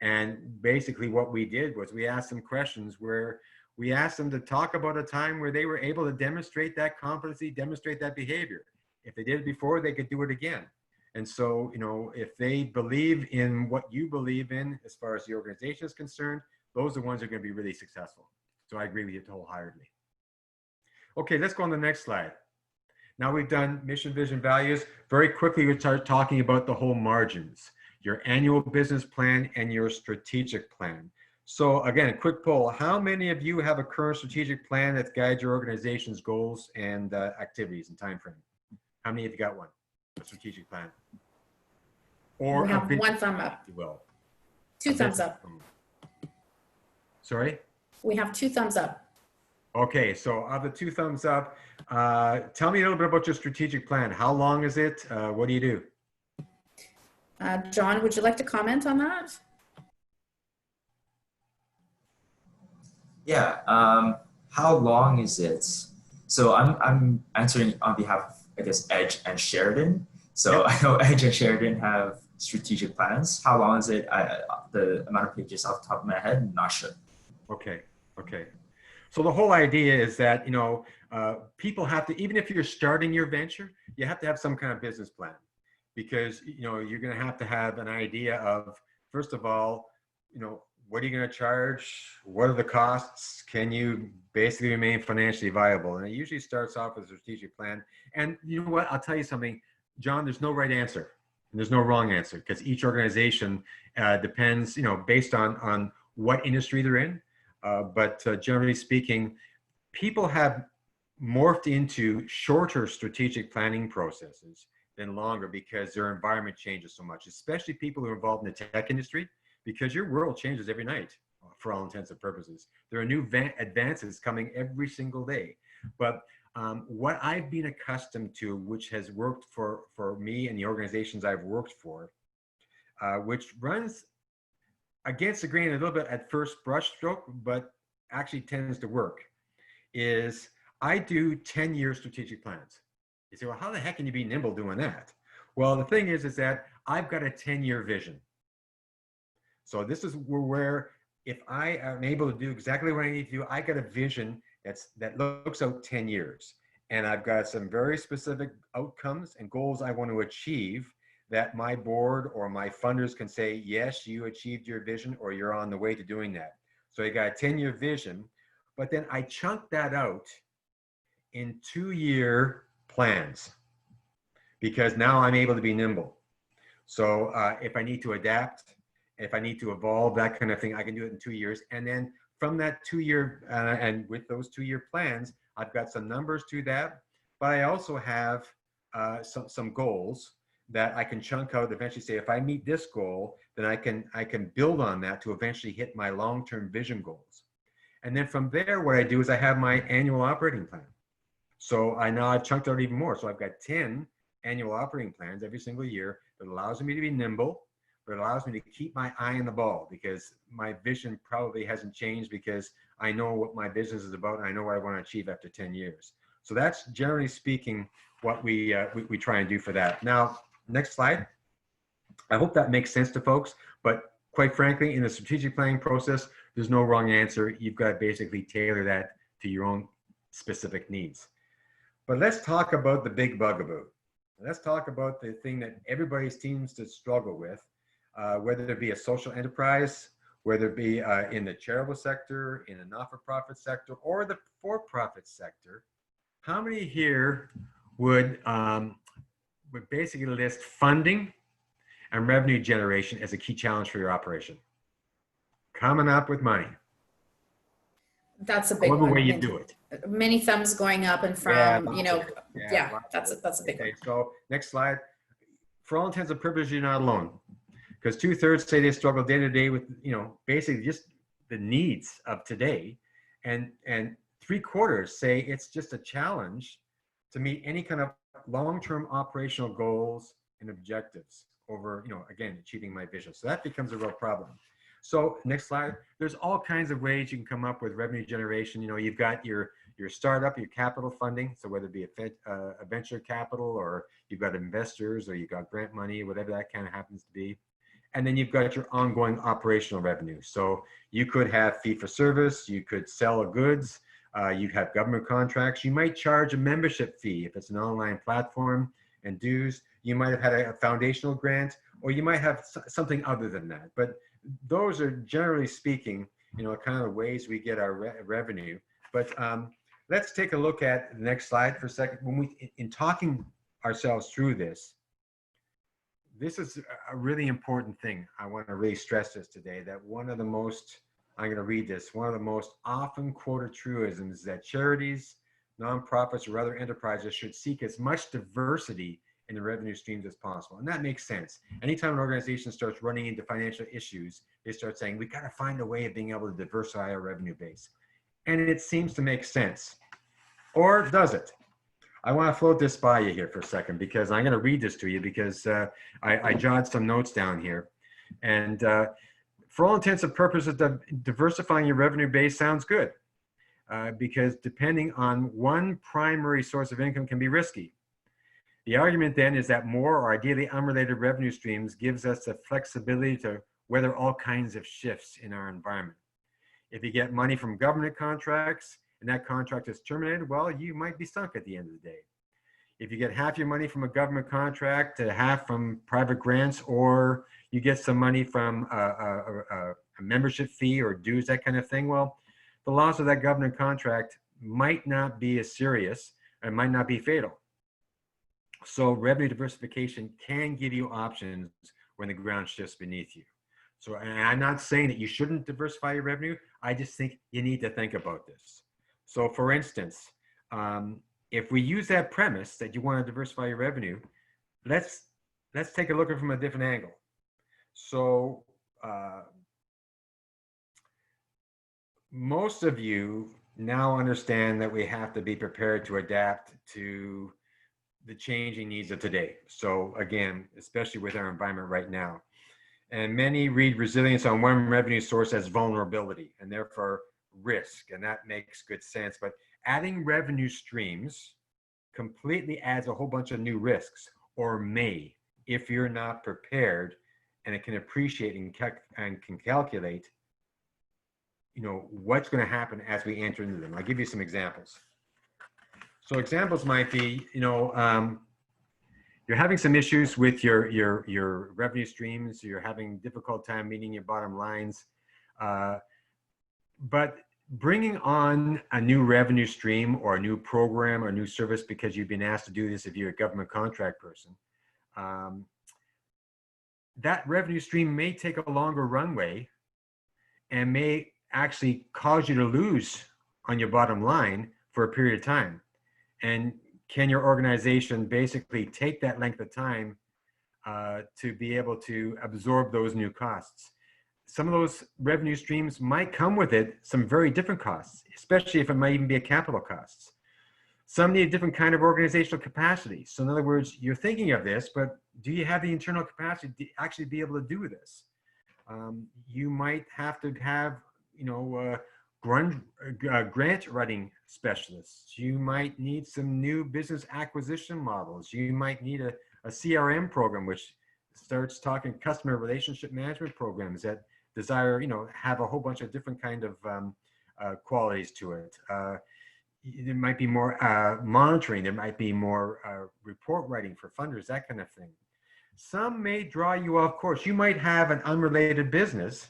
And basically what we did was we asked them questions where we asked them to talk about a time where they were able to demonstrate that competency, demonstrate that behavior. If they did it before, they could do it again. And so, if they believe in what you believe in as far as the organization is concerned, those are the ones that are going to be really successful. So I agree with you wholeheartedly. Okay, let's go on the next slide. Now we've done mission, vision, values. Very quickly, we start talking about the whole margins, your annual business plan and your strategic plan. So again, a quick poll. How many of you have a current strategic plan that guides your organization's goals and activities and time frame? How many of you got one? A strategic plan? Or we have 1 thumb up. You will. 2 thumbs up. Sorry? We have 2 thumbs up. Okay, so of the 2 thumbs up, tell me a little bit about your strategic plan. How long is it? What do you do? John, would you like to comment on that? Yeah. How long is it? So I'm answering on behalf of, I guess, Edge and Sheridan. So Yep. I know Edge and Sheridan have strategic plans. How long is it? The amount of pages off the top of my head, I'm not sure. Okay, okay. So the whole idea is that, you know, people have to, even if you're starting your venture, you have to have some kind of business plan, because, you know, you're going to have an idea of, first of all, you know, what are you going to charge? What are the costs? Can you basically remain financially viable? And it usually starts off with a strategic plan. And you know what? I'll tell you something, John, there's no right answer. And there's no wrong answer, because each organization depends, you know, based on what industry they're in. But generally speaking, people have morphed into shorter strategic planning processes than longer, because their environment changes so much, especially people who are involved in the tech industry, because your world changes every night for all intents and purposes. There are new advances coming every single day. But what I've been accustomed to, which has worked for me and the organizations I've worked for, which runs against the grain a little bit at first brushstroke, but actually tends to work, is I do 10-year strategic plans. You say, well, how the heck can you be nimble doing that? Well, the thing is that I've got a 10-year vision. So this is where if I am able to do exactly what I need to do, I got a vision that looks out 10 years. And I've got some very specific outcomes and goals I want to achieve, that my board or my funders can say, yes, you achieved your vision, or you're on the way to doing that. So you got a 10-year vision, but then I chunk that out in 2-year plans, because now I'm able to be nimble. So if I need to adapt, if I need to evolve, that kind of thing, I can do it in 2 years. And then from that 2-year, and with those 2-year plans, I've got some numbers to that, but I also have some goals that I can chunk out, eventually say, if I meet this goal, then I can build on that to eventually hit my long-term vision goals. And then from there, what I do is I have my annual operating plan. So I've chunked out even more. So I've got 10 annual operating plans every single year that allows me to be nimble, but it allows me to keep my eye on the ball, because my vision probably hasn't changed, because I know what my business is about and I know what I want to achieve after 10 years. So that's generally speaking what we try and do for that. Now, next slide. I hope that makes sense to folks, but quite frankly, in the strategic planning process, there's no wrong answer. You've got to basically tailor that to your own specific needs. But let's talk about the big bugaboo. Let's talk about the thing that everybody seems to struggle with, whether it be a social enterprise, whether it be in the charitable sector, in a not-for-profit sector, or the for-profit sector. How many here would basically list funding and revenue generation as a key challenge for your operation? Coming up with money. That's a big Whatever one. way you do it. Many thumbs going up, and from, you know, yeah, that's a big one. Okay, so next slide. For all intents and purposes, you're not alone, because 2/3 say they struggle day to day with, you know, basically just the needs of today, and 3/4 say it's just a challenge to meet any kind of long-term operational goals and objectives over, you know, again, achieving my vision. So that becomes a real problem. So next slide. There's all kinds of ways you can come up with revenue generation. You know, you've got your startup, your capital funding. So whether it be a venture capital, or you've got investors, or you've got grant money, whatever that kind of happens to be. And then you've got your ongoing operational revenue. So you could have fee for service, you could sell goods, you have government contracts, you might charge a membership fee if it's an online platform, and dues. You might have had a foundational grant, or you might have something other than that. But those are, generally speaking, you know, kind of the ways we get our revenue. But let's take a look at the next slide for a second. When we, in talking ourselves through this, this is a really important thing. I want to really stress this today, that one of the most, I'm going to read this, one of the most often quoted truisms is that charities, nonprofits, or other enterprises should seek as much diversity in the revenue streams as possible. And that makes sense. Anytime an organization starts running into financial issues, they start saying, we got to find a way of being able to diversify our revenue base. And it seems to make sense. Or does it? I want to float this by you here for a second, because I'm going to read this to you, because I jotted some notes down here. And for all intents and purposes, diversifying your revenue base sounds good, because depending on one primary source of income can be risky. The argument then is that more or ideally unrelated revenue streams gives us the flexibility to weather all kinds of shifts in our environment. If you get money from government contracts and that contract is terminated, well, you might be sunk at the end of the day. If you get half your money from a government contract, half from private grants, or you get some money from a membership fee or dues, that kind of thing, well, the loss of that government contract might not be as serious and might not be fatal. So revenue diversification can give you options when the ground shifts beneath you. So, and I'm not saying that you shouldn't diversify your revenue. I just think you need to think about this. So for instance, if we use that premise that you want to diversify your revenue, let's take a look at it from a different angle. So most of you now understand that we have to be prepared to adapt to the changing needs of today. So again, especially with our environment right now. And many read resilience on one revenue source as vulnerability and therefore risk, and that makes good sense. But adding revenue streams completely adds a whole bunch of new risks, or may, if you're not prepared and it can appreciate and can calculate, you know, what's going to happen as we enter into them. I'll give you some examples. So examples might be, you know, you're having some issues with your revenue streams. You're having a difficult time meeting your bottom lines. But bringing on a new revenue stream or a new program or a new service because you've been asked to do this if you're a government contract person, that revenue stream may take a longer runway and may actually cause you to lose on your bottom line for a period of time. And can your organization basically take that length of time to be able to absorb those new costs? Some of those revenue streams might come with it some very different costs, especially if it might even be a capital costs. Some need a different kind of organizational capacity. So in other words, you're thinking of this, but do you have the internal capacity to actually be able to do this? You might have to have, you know, grant writing specialists. You might need some new business acquisition models. You might need a CRM program, which starts talking customer relationship management programs that desire, you know, have a whole bunch of different kind of qualities to it. There might be more monitoring. There might be more report writing for funders, that kind of thing. Some may draw you off course. You might have an unrelated business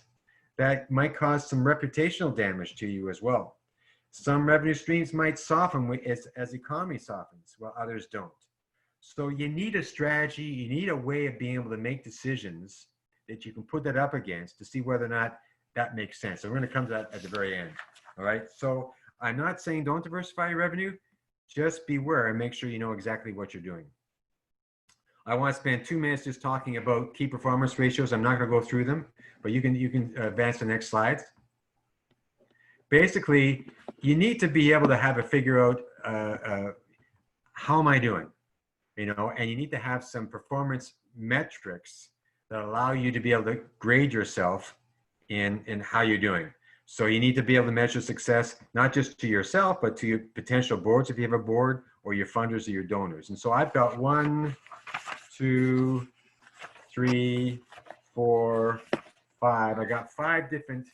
that might cause some reputational damage to you as well. Some revenue streams might soften as the economy softens, while others don't. So you need a strategy, you need a way of being able to make decisions that you can put that up against to see whether or not that makes sense. So we're going to come to that at the very end. All right. So I'm not saying don't diversify your revenue, just beware and make sure you know exactly what you're doing. I want to spend 2 minutes just talking about key performance ratios. I'm not going to go through them, but you can advance to the next slides. Basically, you need to be able to have a figure out how am I doing, you know, and you need to have some performance metrics that allow you to be able to grade yourself in how you're doing. So you need to be able to measure success, not just to yourself, but to your potential boards, if you have a board, or your funders or your donors. And so I've got 1, 2, 3, 4, 5. I got 5 different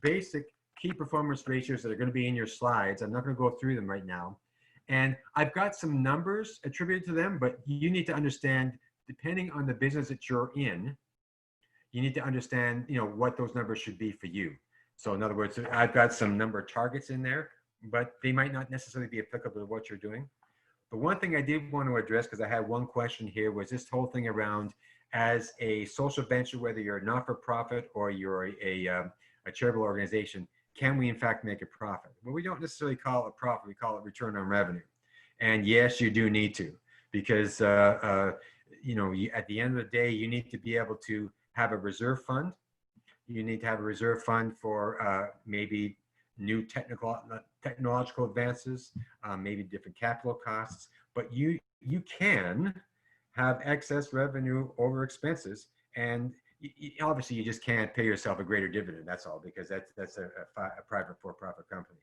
basic key performance ratios that are going to be in your slides. I'm not going to go through them right now. And I've got some numbers attributed to them, but you need to understand, depending on the business that you're in, you need to understand, you know, what those numbers should be for you. So in other words, I've got some number of targets in there, but they might not necessarily be applicable to what you're doing. The one thing I did want to address, because I had one question here, was this whole thing around, as a social venture, whether you're a not-for-profit or you're a charitable organization, can we in fact make a profit? Well, we don't necessarily call it profit, we call it return on revenue. And yes, you do need to. because you know, at the end of the day, you need to be able to have a reserve fund. You need to have a reserve fund for maybe new technological advances, maybe different capital costs, but you can have excess revenue over expenses, and obviously you just can't pay yourself a greater dividend. That's all, because that's a private for-profit company.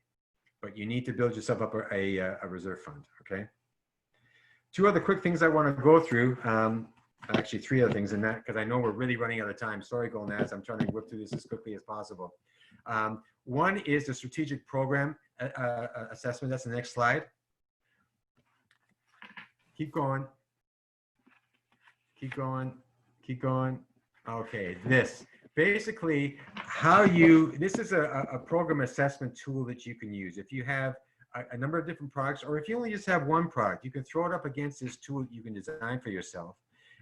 But you need to build yourself up a reserve fund. Okay. Two other quick things I want to go through. Actually, three other things in that, because I know we're really running out of time. Sorry, Golden Ads. I'm trying to whip through this as quickly as possible. One is the strategic program assessment. That's the next slide. Keep going. Keep going. Keep going. Okay, this. Basically, this is a program assessment tool that you can use. If you have a number of different products, or if you only just have one product, you can throw it up against this tool that you can design for yourself.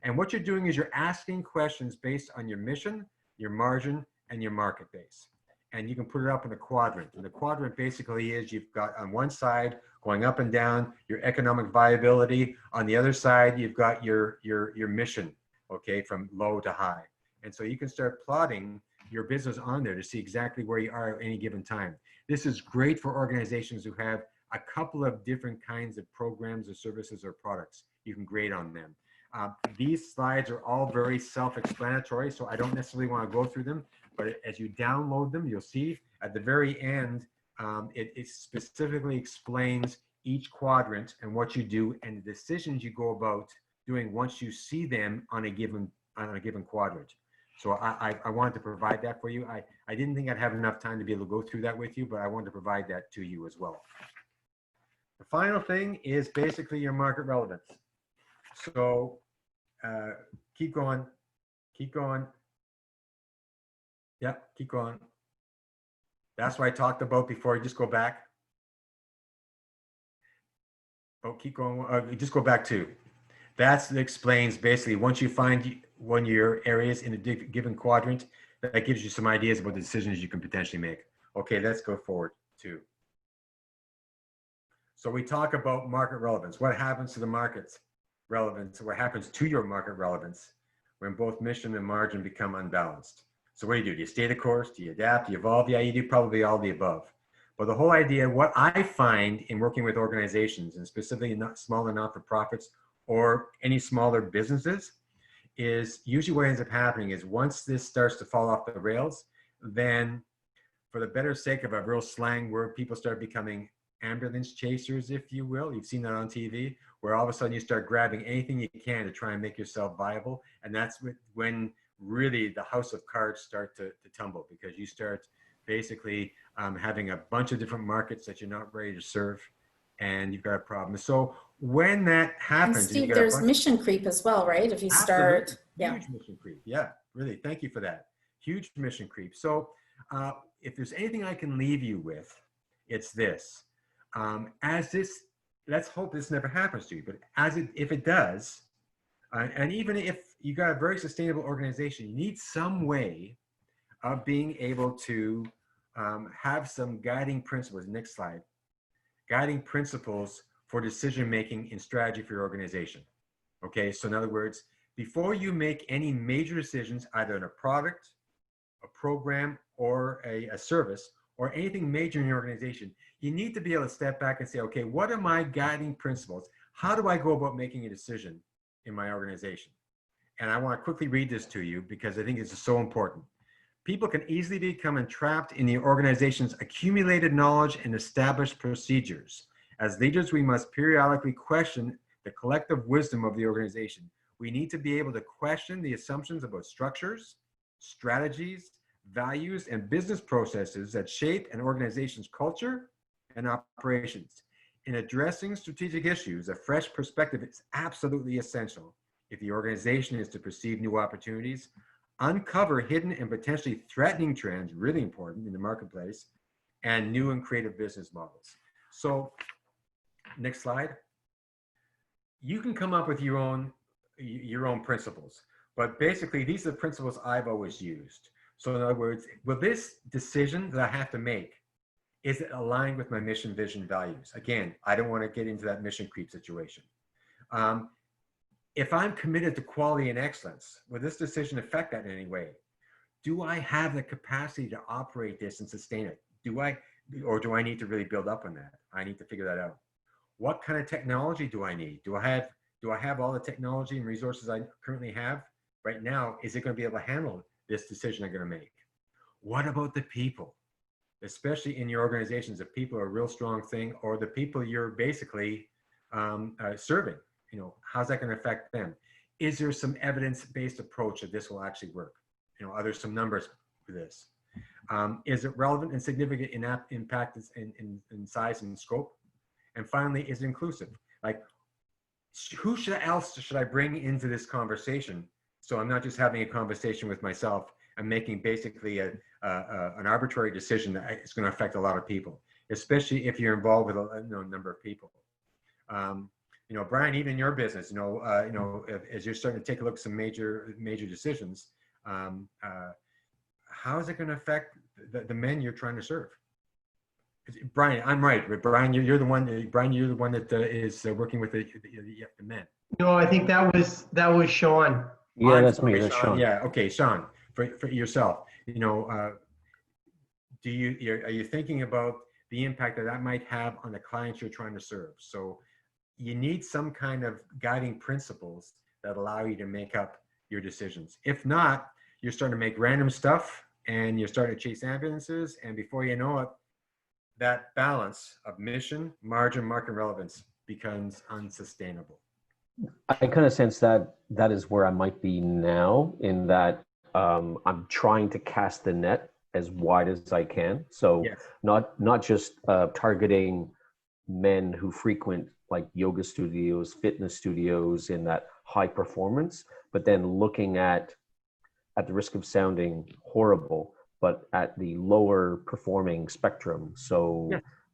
And what you're doing is you're asking questions based on your mission, your margin, and your market base. And you can put it up in a quadrant. And the quadrant basically is, you've got on one side, going up and down, your economic viability. On the other side, you've got your mission, okay, from low to high. And so you can start plotting your business on there to see exactly where you are at any given time. This is great for organizations who have a couple of different kinds of programs or services or products. You can grade on them. These slides are all very self-explanatory, so I don't necessarily want to go through them, but as you download them, you'll see at the very end, it specifically explains each quadrant and what you do and the decisions you go about doing once you see them on a given quadrant. So I wanted to provide that for you. I didn't think I'd have enough time to be able to go through that with you, but I wanted to provide that to you as well. The final thing is basically your market relevance. So keep going, keep going. Yep, keep going. That's what I talked about before. Just go back. Oh, keep going. Just go back to. That explains basically, once you find one of your areas in a given quadrant, that gives you some ideas about the decisions you can potentially make. Okay, let's go forward to. So we talk about market relevance. What happens to the market's relevance? What happens to your market relevance when both mission and margin become unbalanced? So what do? Do you stay the course? Do you adapt? Do you evolve? Yeah, you do probably all the above. But the whole idea, what I find in working with organizations, and specifically smaller not-for-profits or any smaller businesses, is usually what ends up happening is once this starts to fall off the rails, then for the better sake of a real slang word, people start becoming ambulance chasers, if you will. You've seen that on TV, where all of a sudden you start grabbing anything you can to try and make yourself viable. And that's when really the house of cards start to tumble, because you start basically having a bunch of different markets that you're not ready to serve, and you've got a problem. So when that happens, and Steve, there's mission creep as well, right? If you start, huge mission creep. Yeah, really. Thank you for that. Huge mission creep. So if there's anything I can leave you with, it's this. Let's hope this never happens to you, but if it does, and even if you got a very sustainable organization, you need some way of being able to have some guiding principles. Next slide. Guiding principles for decision-making and strategy for your organization. Okay, so in other words, before you make any major decisions, either in a product, a program, or a service, or anything major in your organization, you need to be able to step back and say, okay, what are my guiding principles? How do I go about making a decision in my organization? And I want to quickly read this to you because I think this is so important. People can easily become entrapped in the organization's accumulated knowledge and established procedures. As leaders, we must periodically question the collective wisdom of the organization. We need to be able to question the assumptions about structures, strategies, values, and business processes that shape an organization's culture and operations. In addressing strategic issues, a fresh perspective is absolutely essential if the organization is to perceive new opportunities, uncover hidden and potentially threatening trends, really important in the marketplace, and new and creative business models. So, next slide. You can come up with your own principles, but basically these are the principles I've always used. So in other words, will this decision that I have to make, is it aligned with my mission, vision, values? Again, I don't want to get into that mission creep situation. if I'm committed to quality and excellence, will this decision affect that in any way? Do I have the capacity to operate this and sustain it? Or do I need to really build up on that? I need to figure that out. What kind of technology do I need? Do I have all the technology and resources I currently have right now? Is it going to be able to handle this decision I'm going to make? What about the people? Especially in your organizations, if people are a real strong thing, or the people you're basically serving, how's that going to affect them? Is there some evidence-based approach that this will actually work? Are there some numbers for this? Is it relevant and significant in impact in size and scope? And finally, is it inclusive? Like, who else should I bring into this conversation? So I'm not just having a conversation with myself. I'm making basically an arbitrary decision that is going to affect a lot of people, especially if you're involved with a number of people. Brian, even in your business, as you're starting to take a look at some major decisions, how is it going to affect the men you're trying to serve? Brian, I'm right. Brian, you're the one. Brian, you're the one that is working with the men. No, I think that was Sean. Yeah, that's me. That's Sean. Yeah. Okay, Sean. For yourself, are you thinking about the impact that might have on the clients you're trying to serve? So you need some kind of guiding principles that allow you to make up your decisions. If not, you're starting to make random stuff and you're starting to chase ambulances, and before you know it, that balance of mission, margin, market relevance becomes unsustainable. I kind of sense that is where I might be now, in that I'm trying to cast the net as wide as I can. So yes. not just targeting men who frequent like yoga studios, fitness studios in that high performance, but then looking at the risk of sounding horrible, but at the lower performing spectrum. So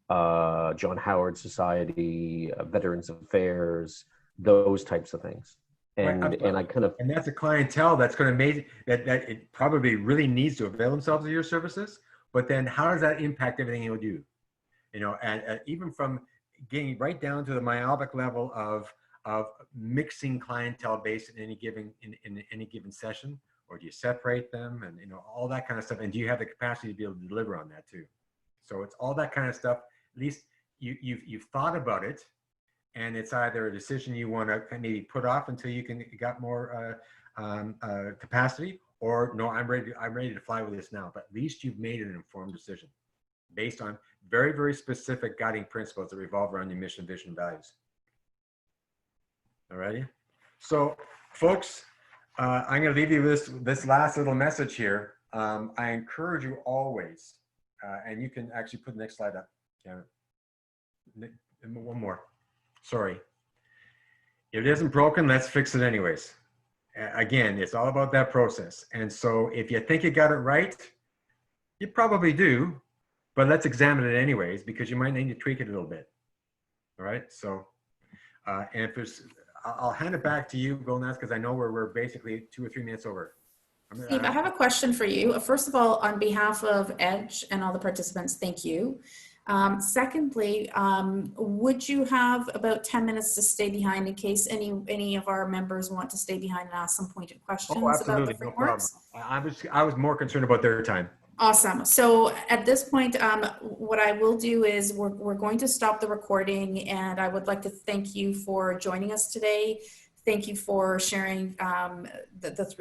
yeah. John Howard Society, Veterans Affairs, those types of things. And right. and I kind of, and that's a clientele that's going to make that it probably really needs to avail themselves of your services. But then how does that impact everything you'll do? And even from getting right down to the myopic level of mixing clientele base in any given session, or do you separate them, and all that kind of stuff, and do you have the capacity to be able to deliver on that too? So it's all that kind of stuff. At least you've thought about it, and it's either a decision you want to maybe put off until you got more capacity, or no, I'm ready to fly with this now. But at least you've made an informed decision based on very, very specific guiding principles that revolve around your mission, vision, and values. All righty. So, folks, I'm going to leave you with this last little message here. I encourage you always, and you can actually put the next slide up. Yeah. One more. Sorry. If it isn't broken, let's fix it anyways. Again, it's all about that process. And so if you think you got it right, you probably do, but let's examine it anyways, because you might need to tweak it a little bit. All right. So, and if there's, I'll hand it back to you, Golnaz, because I know we're basically 2 or 3 minutes over. Steve, I have a question for you. First of all, on behalf of EDGE and all the participants, thank you. Secondly, would you have about 10 minutes to stay behind in case any of our members want to stay behind and ask some pointed questions about the frameworks? No problem. I was more concerned about their time. Awesome. So at this point, what I will do is we're going to stop the recording, and I would like to thank you for joining us today. Thank you for sharing the 3